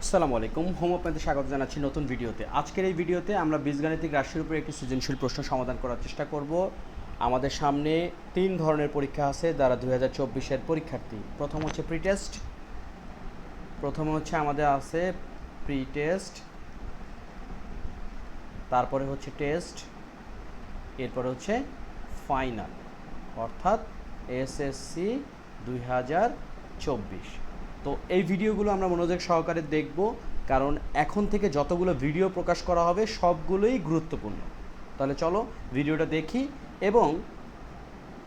আসসালামু আলাইকুম, হোম আপনাদের স্বাগত জানাচ্ছি নতুন ভিডিওতে। আজকের এই ভিডিওতে আমরা বীজগাণিতিক রাশির উপরে একটি সৃজনশীল প্রশ্ন সমাধান করার চেষ্টা করব। আমাদের সামনে তিন ধরনের পরীক্ষা আছে যারা 2024-এর পরীক্ষার্থী। প্রথম হচ্ছে প্রি টেস্ট, প্রথমে হচ্ছে আমাদের আছে প্রি টেস্ট, তারপরে হচ্ছে টেস্ট, এরপরে হচ্ছে ফাইনাল অর্থাৎ এসএসসি 2024। তো এই ভিডিওগুলো আমরা মনোযোগ সহকারে দেখব, কারণ এখন থেকে যতগুলো ভিডিও প্রকাশ করা হবে সবগুলোই গুরুত্বপূর্ণ। তাহলে চলো ভিডিওটা দেখি এবং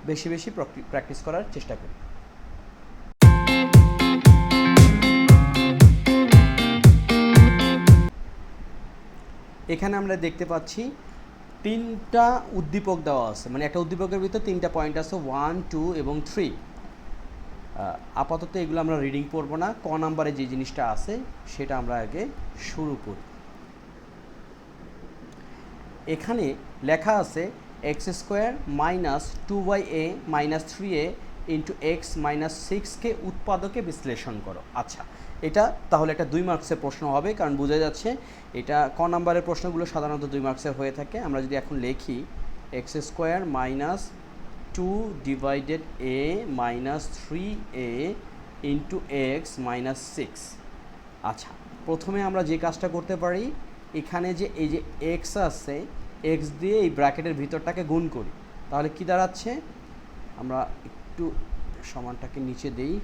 বেশি বেশি প্র্যাকটিস করার চেষ্টা করি। এখানে আমরা দেখতে পাচ্ছি তিনটা উদ্দীপক দেওয়া আছে, মানে একটা উদ্দীপকের ভিতর তিনটা পয়েন্ট আছে, 1, 2 এবং 3। আপাতত এগুলো আমরা রিডিং পড়বো না, ক নাম্বারে যে জিনিসটা আছে সেটা আমরা আগে শুরু করি। এখানে লেখা আছে x² minus 2y minus 3a into X minus 6কে উৎপাদকে বিশ্লেষণ করো। আচ্ছা, এটা তাহলে একটা 2 মার্কসের প্রশ্ন হবে, কারণ বোঝা যাচ্ছে এটা ক নাম্বারের প্রশ্নগুলো সাধারণত 2 মার্কসের হয়ে থাকে। আমরা যদি এখন লিখি x² minus 2 divided a minus 3a into X minus 6। আচ্ছা, প্রথমে আমরা যে কাজটা করতে পারি, এখানে যে এই যে এক্স আছে, এক্স দিয়ে এই ব্র্যাকেটের ভিতরটাকে গুণ করি। তাহলে কি দাঁড়াচ্ছে, আমরা একটু সমানটাকে নিচে দেই।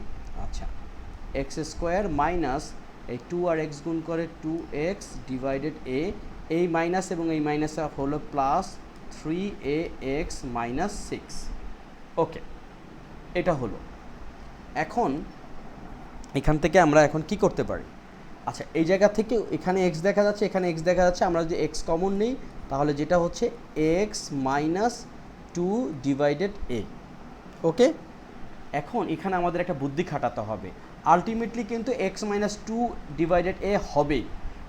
আচ্ছা, x² মাইনাস এই 2 আর x গুণ করে 2x ডিভাইডেড a, এই মাইনাস এবং এই মাইনাস হলো প্লাস 3ax মাইনাস 6। ওকে, এটা হলো। এখন এখান থেকে আমরা এখন কি করতে পারি? আচ্ছা, এই জায়গা থেকে এখানে x দেখা যাচ্ছে, এখানে x দেখা যাচ্ছে, আমরা যদি x কমন নেই তাহলে যেটা হচ্ছে x মাইনাস 2 ডিভাইডেড a। ওকে, এখন এখানে আমাদের একটা বুদ্ধি খাটাতে হবে। আলটিমেটলি কিন্তু x মাইনাস 2 ডিভাইডেড a হবে,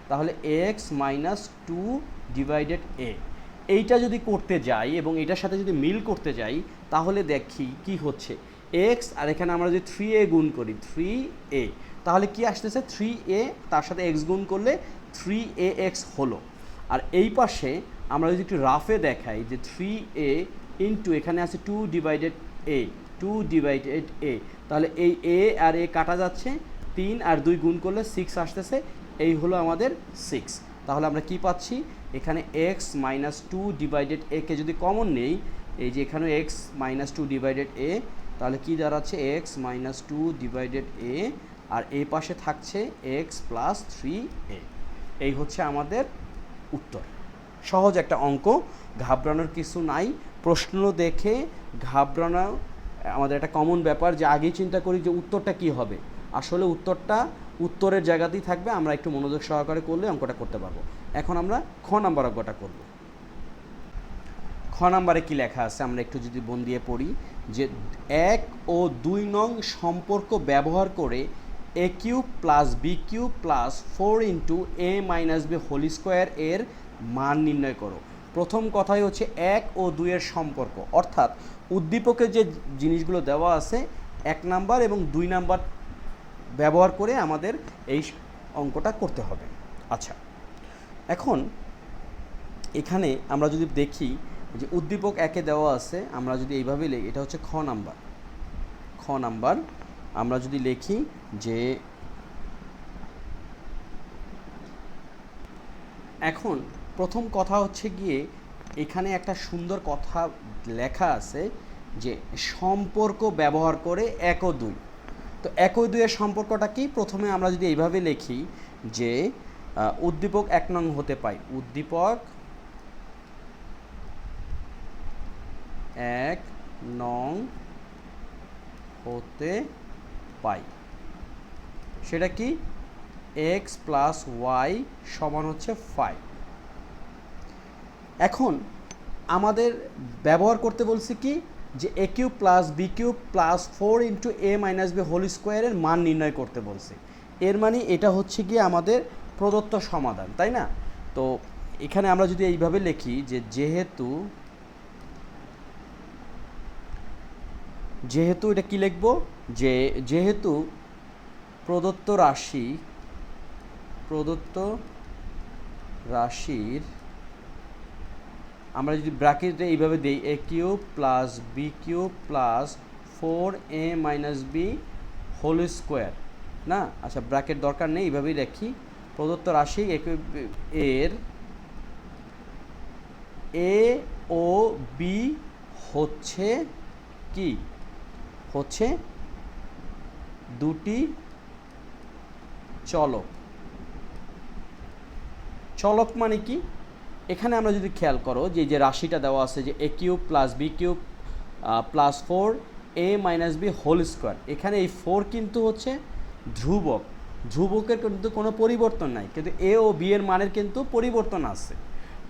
তাহলে x মাইনাস 2 ডিভাইডেড a এইটা যদি করতে যাই এবং এটার সাথে যদি মিল করতে যাই তাহলে দেখি কি হচ্ছে, x আর এখানে আমরা যদি 3a গুণ করি 3a, তাহলে কি আসতেছে 3a তার সাথে x গুণ করলে 3ax হলো। আর এই পাশে আমরা যদি একটু রাফে দেখাই যে 3a ইন্টু এখানে আছে 2 ডিভাইডেড a, 2 ডিভাইডেড a, তাহলে এই a আর a কাটা যাচ্ছে, 3 আর 2 গুণ করলে 6 আসতেছে, এই হলো আমাদের 6। তাহলে আমরা কি পাচ্ছি, এখানে x মাইনাস 2 ডিভাইডেড a কে যদি কমন নেই, এই যে এখানে x মাইনাস 2 ডিভাইডেড a, তাহলে কি দাঁড়াচ্ছে x মাইনাস 2 ডিভাইডেড a, আর এই পাশে থাকছে x প্লাস 3a। এই হচ্ছে আমাদের উত্তর। সহজ একটা অঙ্ক, ঘাবড়ানোর কিছু নাই। প্রশ্ন দেখে ঘাবড়ানো আমাদের একটা কমন ব্যাপার, যে আগেই চিন্তা করি যে উত্তরটা কি হবে। আসলে উত্তরটা উত্তরের জায়গাতেই থাকবে, আমরা একটু মনোযোগ সহকারে করলে অঙ্কটা করতে পারবো। এখন আমরা খ নাম্বার অঙ্কটা করব। খ নাম্বারে কি লেখা আছে আমরা একটু যদি মন দিয়ে পড়ি, যে 1 ও 2 নং সম্পর্ক ব্যবহার করে a cube plus B cube plus 4 into a minus B whole square এর মান নির্ণয় করো। প্রথম কথাই হচ্ছে 1 ও 2 এর সম্পর্ক, অর্থাৎ উদ্দীপকের যে জিনিসগুলো দেওয়া আছে 1 নাম্বার এবং 2 নাম্বার ব্যবহার করে আমাদের এই অঙ্কটা করতে হবে। আচ্ছা, এখন এখানে আমরা যদি দেখি যে উদ্দীপক 1-এ দেওয়া আছে, আমরা যদি এইভাবে লিখি, এটা হচ্ছে খ নাম্বার। আমরা যদি লিখি যে এখন প্রথম কথা হচ্ছে গিয়ে এখানে একটা সুন্দর কথা লেখা আছে যে সম্পর্ক ব্যবহার করে 1 ও 2। তো 1 ও 2 এর সম্পর্কটা কি? প্রথমে আমরা যদি এইভাবে লিখি যে উদ্দীপক 1 নং হতে পাই, উদ্দীপক 1 নং হতে পাই, সেটা কি x প্লাস ওয়াই সমান হচ্ছে 5। এখন আমাদের ব্যবহার করতে বলছি কি, যে a cube plus B cube plus 4 into a minus B whole স্কোয়ারের মান নির্ণয় করতে বলছি। এর মানে এটা হচ্ছে গিয়ে আমাদের প্রদত্ত সমাধান, তাই না? তো এখানে আমরা যদি এইভাবে লিখি যে যেহেতু এটা কি লিখব, যে যেহেতু প্রদত্ত রাশি প্রদত্ত রাশির আমরা যদি ব্র্যাকেটে এইভাবে দিই a cube plus B cube plus 4a minus B whole square না, আচ্ছা ব্র্যাকেট দরকার নেই, এইভাবেই রাখি। প্রদত্ত রাশি এর এ ও বি হচ্ছে কি, হচ্ছে দুটি চলক। চলক মানে কি, এখানে আমরা যদি খেয়াল করো যে রাশিটা দেওয়া আছে যে a cube plus B cube plus 4a minus B whole square, এখানে এই 4 কিন্তু হচ্ছে ধ্রুবক, ধ্রুবকের কিন্তু কোনো পরিবর্তন নাই, কিন্তু এ ও বি এর মানের কিন্তু পরিবর্তন আছে।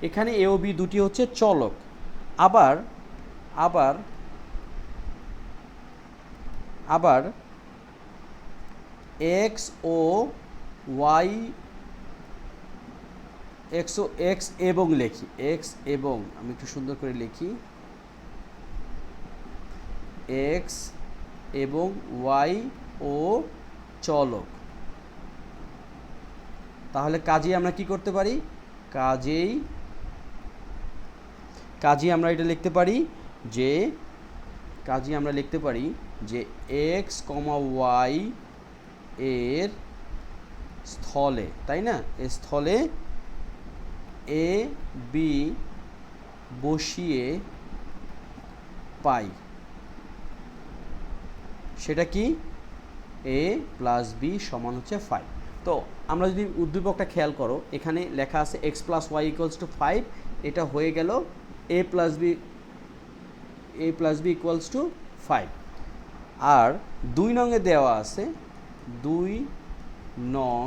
এখানে এ ও বি দুটি হচ্ছে চলক। আবার আবার আবার এক্স ও ওয়াই এক্স এবং লিখি, এক্স এবং আমি একটু সুন্দর করে লিখি, এক্স এবং ওয়াই ও চলক। তাহলে কাজেই আমরা কি করতে পারি, কাজেই আমরা এটা লিখতে পারি যে এক্স কমা ওয়াই এর স্থলে, তাই না, এর স্থলে এ বি বসিয়ে পাই, সেটা কি এ প্লাস বি সমান হচ্ছে 5। তো আমরা যদি উদ্দীপকটা খেয়াল করো, এখানে লেখা আছে X plus Y equals to 5, এটা হয়ে গেল A plus B equals to 5। আর 2 নংয়ে দেওয়া আছে, 2 নং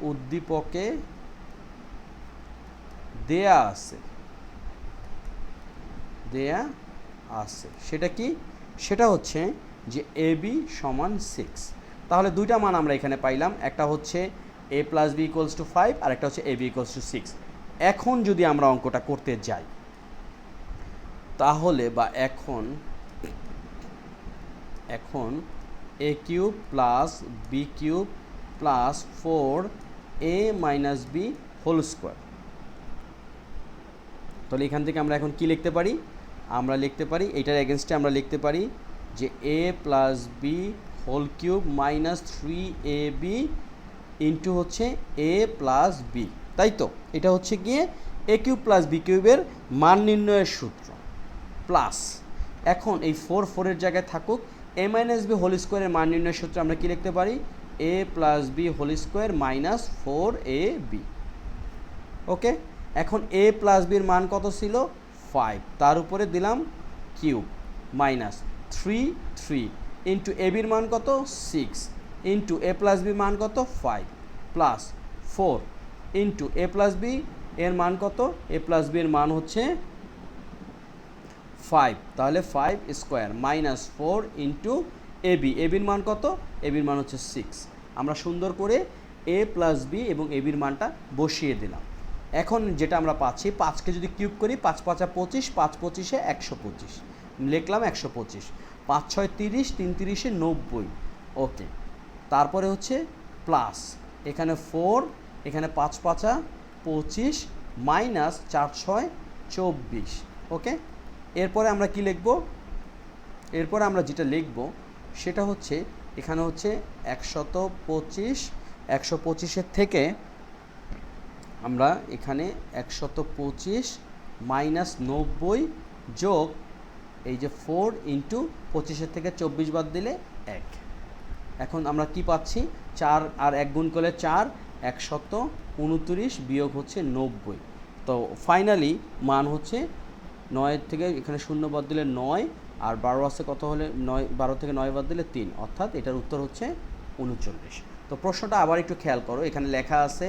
উদ্দীপকে দেয়া আছে, সেটা কি, সেটা হচ্ছে যে এ বি সমান 6। তাহলে দুইটা মান আমরা এখানে পাইলাম, একটা হচ্ছে a plus B equals to 5 আর একটা হচ্ছে এ বি ইকুয়ালস টু 6। এখন যদি আমরা অঙ্কটা করতে যাই তাহলে বা এখন a cube plus B cube plus 4a minus B whole square, তাহলে এখান থেকে আমরা এখন কি লিখতে পারি, আমরা লিখতে পারি এইটার এগেনস্টে আমরা লিখতে পারি যে a plus b whole cube minus 3ab into হচ্ছে এ প্লাস বি, তাই তো, এটা হচ্ছে গিয়ে এ কিউব প্লাস বি কিউবের মান নির্ণয়ের সূত্র। প্লাস এখন এই 4 এর জায়গায় থাকুক, এ মাইনাস বি হোল স্কোয়ারের মান নির্ণয়ের সূত্র আমরা কি লিখতে পারি, a plus b whole square minus 4ab। Okay, এখন এ প্লাস বির মান কত ছিল 5, তার উপরে দিলাম কিউব মাইনাস 3 ইন্টু এ বির মান কত 6 ইন্টু এ প্লাস বি মান কত 5 plus 4 into a plus B এর মান কত, এ প্লাস বির মান হচ্ছে 5, তাহলে 5 স্কোয়ার মাইনাস 4 ইন্টু এ বির মান কত, এ বির মান হচ্ছে 6। আমরা সুন্দর করে এ প্লাস বি এবং এ বির মানটা বসিয়ে দিলাম। এখন যেটা আমরা পাচ্ছি, 5কে যদি কিউব করি 5 5 25, 5 25 125, লিখলাম 125, 5 6 30, 3 30 90। ওকে, তারপরে হচ্ছে প্লাস এখানে 4, এখানে 5 5 25 মাইনাস 4 6 24। ওকে, এরপরে আমরা কি লিখব, এরপরে আমরা যেটা লিখব সেটা হচ্ছে এখানে হচ্ছে 125 থেকে আমরা এখানে 125 মাইনাস 90 যোগ এই যে 4 ইন্টু 25 থেকে 24 বাদ দিলে 1। এখন আমরা কি পাচ্ছি, 4 আর 1 গুণ করলে 4, 129 বিয়োগ হচ্ছে 90। তো ফাইনালি মান হচ্ছে 9 থেকে এখানে 0 বাদ দিলে 9, আর 12 আছে কত হলে 9, 12 থেকে 9 বাদ দিলে 3, অর্থাৎ এটার উত্তর হচ্ছে 39। তো প্রশ্নটা আবার একটু খেয়াল করো, এখানে লেখা আছে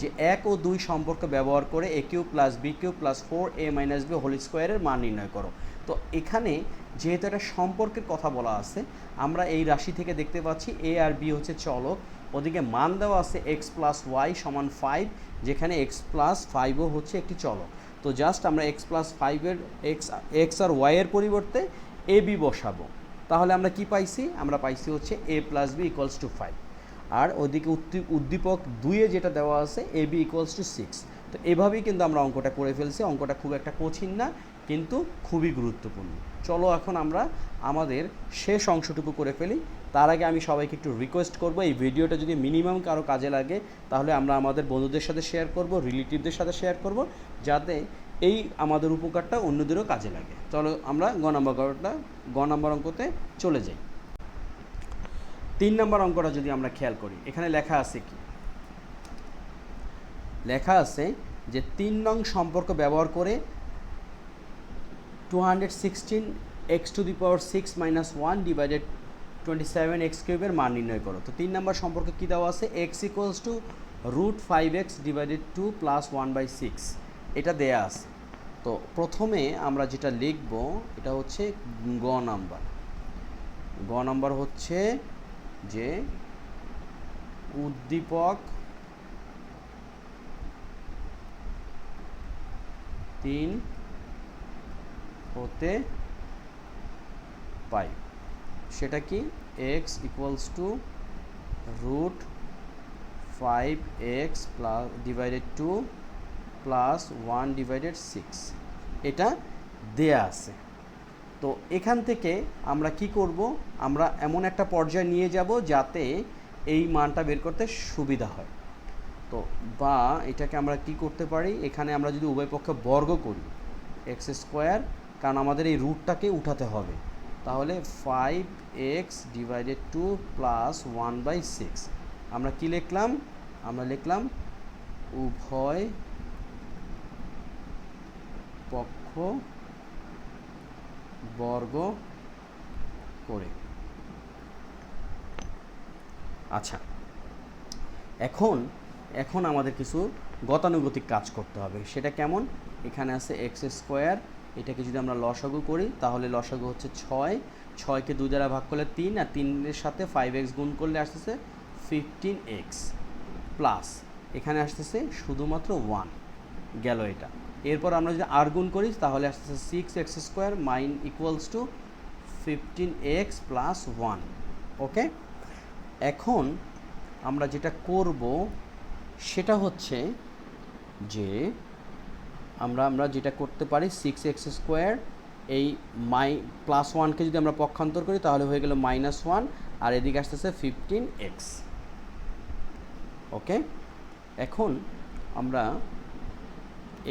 যে 1 ও 2 সম্পর্ক ব্যবহার করে a cube plus B cube plus 4a minus B whole স্কোয়ারের মান নির্ণয় করো। তো এখানে যেহেতু একটা সম্পর্কের কথা বলা আছে, আমরা এই রাশি থেকে দেখতে পাচ্ছি এ আর বি হচ্ছে চলক, ওদিকে মান দেওয়া আছে এক্স প্লাস ওয়াই সমান 5, যেখানে এক্স প্লাস 5ও হচ্ছে একটি চলক। তো জাস্ট আমরা এক্স প্লাস 5-এর এক্স আর ওয়াইয়ের পরিবর্তে এ বি বসাবো, তাহলে আমরা কি পাইছি, আমরা পাইছি হচ্ছে a plus B equals to 5। আর ওইদিকে উদ্দীপক 2-এ যেটা দেওয়া আছে ab = 6। তো এভাবেই কিন্তু আমরা অঙ্কটা করে ফেলছি। অঙ্কটা খুব একটা কঠিন না, কিন্তু খুবই গুরুত্বপূর্ণ। চলো এখন আমরা আমাদের শেষ অংশটুকু করে ফেলি। তার আগে আমি সবাইকে একটু রিকোয়েস্ট করব, এই ভিডিওটা যদি মিনিমাম কারো কাজে লাগে তাহলে আমরা আমাদের বন্ধুদের সাথে শেয়ার করব, রিলেটিভদের সাথে শেয়ার করব, যাতে এই আমাদের উপকারটা অন্যদেরও কাজে লাগে। চলো আমরা গ নম্বর অঙ্কতে চলে যাই। 3 নম্বর অঙ্কটা যদি আমরা খেয়াল করি, এখানে লেখা আছে কি? লেখা আছে যে 3 নং সম্পর্ক ব্যবহার করে 216x⁻6 - 1 / 27x³ এর মান নির্ণয় করো। তো 3 নম্বর সম্পর্কে কী দেওয়া আছে? x = √5x / 2 + 1/6 এটা দেয়া আছে। তো প্রথমে আমরা যেটা লিখব এটা হচ্ছে গ নাম্বার হচ্ছে যে উদ্দীপক 3 হতে পাই। সেটা কি? x = √5x / 2 + 1/6 এটা দেয়া আছে। তো এখান থেকে আমরা কি করব? আমরা এমন একটা পর্যায়ে নিয়ে যাব যাতে এই মানটা বের করতে সুবিধা হয়। তো বা এটাকে আমরা কি করতে পারি? এখানে আমরা যদি উভয় পক্ষে বর্গ করি x², কারণ আমাদের এই রুটটাকে উঠাতে হবে, তাহলে 5x / 2 + 1/6 আমরা কি লিখলাম? আমরা লিখলাম উভয় পক্ষ বর্গ করে। আচ্ছা, এখন আমাদের কিছু গতানুগতিক কাজ করতে হবে। সেটা কেমন? এখানে আছে x², এটাকে যদি আমরা লসাগু করি তাহলে লসাগু হচ্ছে 6, 6কে 2 দ্বারা ভাগ করলে 3, আর 3-এর সাথে 5x গুণ করলে আসতেছে 15x, প্লাস এখানে আসতেছে শুধুমাত্র 1 গেল এটা। এরপর আমরা যদি আর গুণ করি তাহলে আসতেছে 6x² = 15x + 1। ওকে, এখন আমরা যেটা করব সেটা হচ্ছে যে আমরা যেটা করতে পারি 6x² এই +1কে যদি আমরা পক্ষান্তর করি তাহলে হয়ে গেল -1, আর এদিকে আসতেছে 15x। ওকে, এখন আমরা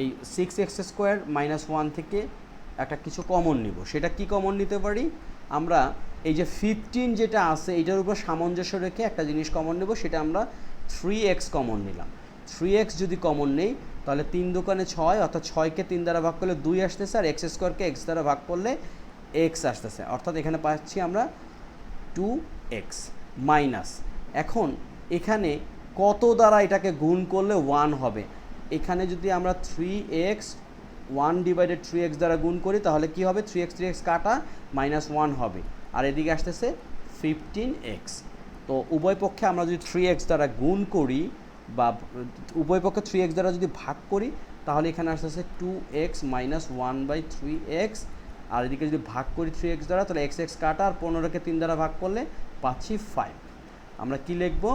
এই 6x² -1 থেকে একটা কিছু কমন নিব। সেটা কি কমন নিতে পারি? আমরা এই যে 15 যেটা আছে এটার উপর সামঞ্জস্য রেখে একটা জিনিস কমন নেব, সেটা আমরা 3x কমন নিলাম। 3x যদি কমন নেই তাহলে 3 দোকানে 6, অর্থাৎ 6কে 3 দ্বারা ভাগ করলে 2 আসতেছে, আর x² x দ্বারা ভাগ করলে x আসতেছে, অর্থাৎ এখানে পাচ্ছি আমরা 2x মাইনাস। এখন এখানে কত দ্বারা এটাকে গুণ করলে 1 হবে? এখানে যদি আমরা 3x 1 / 3x দ্বারা গুণ করি তাহলে কি হবে? 3x কাটা -1 হবে, আর এদিকে আসতেছে 15x। তো উভয় পক্ষে আমরা যদি 3x দ্বারা গুণ করি বা উভয় পক্ষে 3x দ্বারা যদি ভাগ করি তাহলে এখানে আসতেছে 2x - 1/3x, আর এদিকে যদি ভাগ করি 3x দ্বারা তাহলে x কাটা, আর 15কে 3 দ্বারা ভাগ করলে পাচ্ছি 5। আমরা কি লিখব?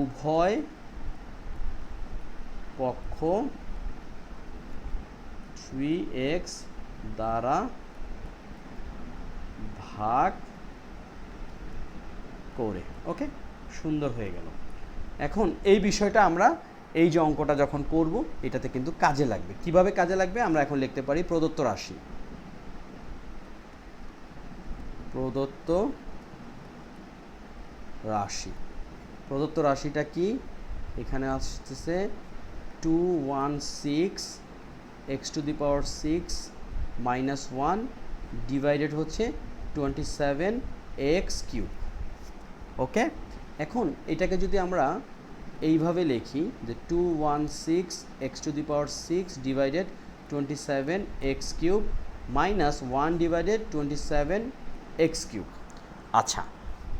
উভয় পক্ষ 3x দ্বারা ভাগ করে। ওকে, সুন্দর হয়ে গেল। এখন এই বিষয়টা আমরা এই যে অঙ্কটা যখন করব এটাতে কিন্তু কাজে লাগবে। কিভাবে কাজে লাগবে? আমরা এখন লিখতে পারি প্রদত্ত রাশিটা কি? এখানে আসতেছে 216x⁻6 - 1 ডিভাইডেড হচ্ছে 27x³। ওকে, এখন এটাকে যদি আমরা এইভাবে লিখি যে 216x⁻6 divided 27x³ -1 divided 27x³। আচ্ছা,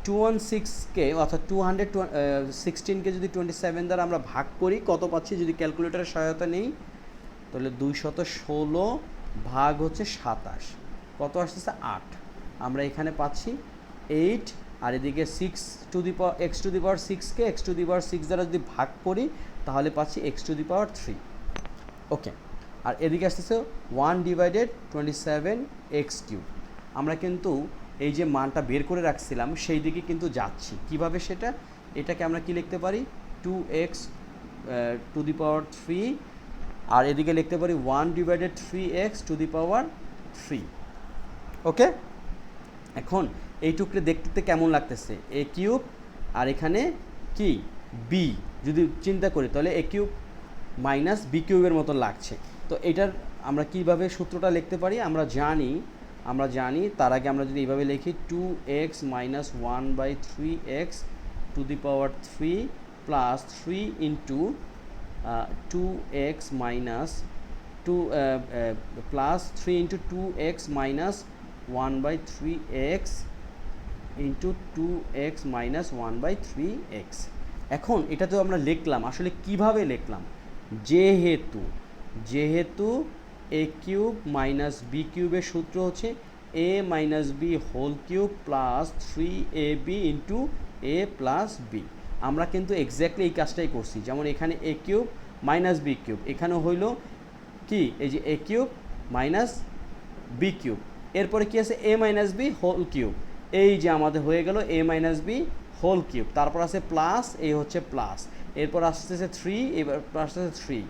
216কে অর্থাৎ 216কে যদি 27 দ্বারা আমরা ভাগ করি কত পাচ্ছি? যদি ক্যালকুলেটরের সহায়তা নেই তাহলে 216 ভাগ হচ্ছে 27, কত আসতেছে? 8। আমরা এখানে পাচ্ছি 8 আর এদিকে six to the power x to the power সিক্সকে x to the power six দ্বারা যদি ভাগ করি তাহলে পাচ্ছি এক্স টু দি পাওয়ার 3। ওকে, আর এদিকে আসতেছে 1/27 এক্স কিউব। আমরা কিন্তু এই যে মানটা বের করে রাখছিলাম সেই দিকে কিন্তু যাচ্ছি। কিভাবে সেটা? এটাকে আমরা কি লিখতে পারি 2x টু দি পাওয়ার 3, আর এদিকে লিখতে পারি 1/3x টু দি পাওয়ার 3। ওকে, এখন এইটুকু দেখতে কেমন লাগতেছে? এ কিউব আর এখানে কি বি, যদি চিন্তা করি তাহলে এ কিউব মাইনাস বি কিউবের মতো লাগছে। তো এটার আমরা কিভাবে সূত্রটা লিখতে পারি? আমরা জানি তার আগে আমরা যদি এইভাবে লিখি 2x minus 1/3x two the power 3 plus 3 into 2x minus 2 plus 3 into 2x minus 1/3x into 2x minus 1/3x। এখন এটা তো আমরা লিখলাম, আসলে কিভাবে লিখলাম? যেহেতু এ কিউব মাইনাস বি কিউবের সূত্র হচ্ছে a minus B whole cube plus 3ab into a plus b. আমরা কিন্তু এক্স্যাক্টলি এই কাজটাই করছি। যেমন এখানে a cube minus b cube, এখানে হইল কি এই যে a cube minus b cube, এরপরে কি আছে a minus B whole cube, এই যে আমাদের হয়ে গেল a minus B whole cube, তারপর আছে প্লাস, এই হচ্ছে প্লাস, এরপর আসতেছে 3, এবার আসতেছে 3।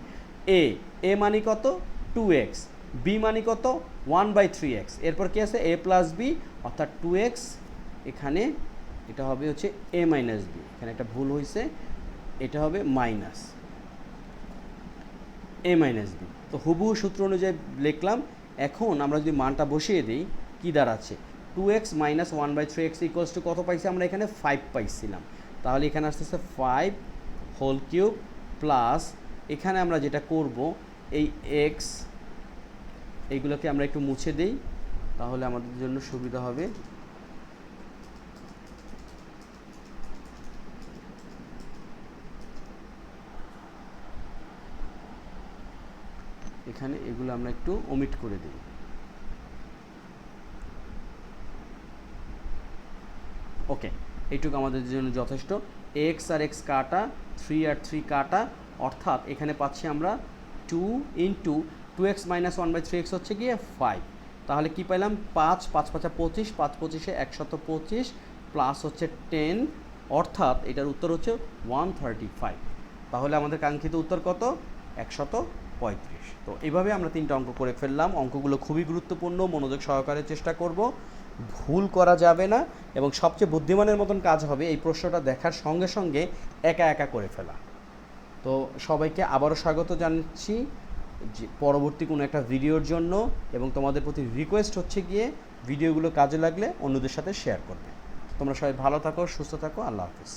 এ মানে কত 2x, বি মানে কত 1/3x, এরপর কি আছে এ প্লাস বি অর্থাৎ 2x, এখানে এটা হবে হচ্ছে এ মাইনাস বি, এখানে একটা ভুল হয়েছে, এটা হবে মাইনাস এ মাইনাস বি। তো হুবহু সূত্র অনুযায়ী লিখলাম। এখন আমরা যদি মানটা বসিয়ে দিই কী দাঁড়াচ্ছে 2x minus 1/3x equals to কত পাইছি আমরা? এখানে 5 পাইছিলাম। তাহলে এখানে আসতেছে 5 হোল কিউব প্লাস, এখানে আমরা যেটা করব এই x এইগুলোকে আমরা একটু মুছে দিই, তাহলে আমাদের জন্য সুবিধা হবে। এখানে এগুলো আমরা একটু ওমিট করে দিই। ওকে, এইটুকু আমাদের জন্য যথেষ্ট। এক্স আর এক্স কাটা, 3 আর 3 কাটা, অর্থাৎ এখানে পাচ্ছি আমরা 2 ইন্টু 2x মাইনাস 1/3x হচ্ছে গিয়ে 5। তাহলে কি পাইলাম 5 5 5 25, 5 25 125 প্লাস হচ্ছে 10, অর্থাৎ এটার উত্তর হচ্ছে 135। তাহলে আমাদের কাঙ্ক্ষিত উত্তর কত? 135। তো এইভাবে আমরা 3টা অঙ্ক করে ফেললাম। অঙ্কগুলো খুবই গুরুত্বপূর্ণ, মনোযোগ সহকারে চেষ্টা করব, ভুল করা যাবে না, এবং সবচেয়ে বুদ্ধিমানের মতন কাজ হবে এই প্রশ্নটা দেখার সঙ্গে সঙ্গে একা একা করে ফেলা। তো সবাইকে আবারও স্বাগত জানাচ্ছি যে পরবর্তী কোনো একটা ভিডিওর জন্য, এবং তোমাদের প্রতি রিকোয়েস্ট হচ্ছে গিয়ে ভিডিওগুলো কাজে লাগলে অন্যদের সাথে শেয়ার করবে। তোমরা সবাই ভালো থাকো, সুস্থ থাকো, আল্লাহ হাফিজ।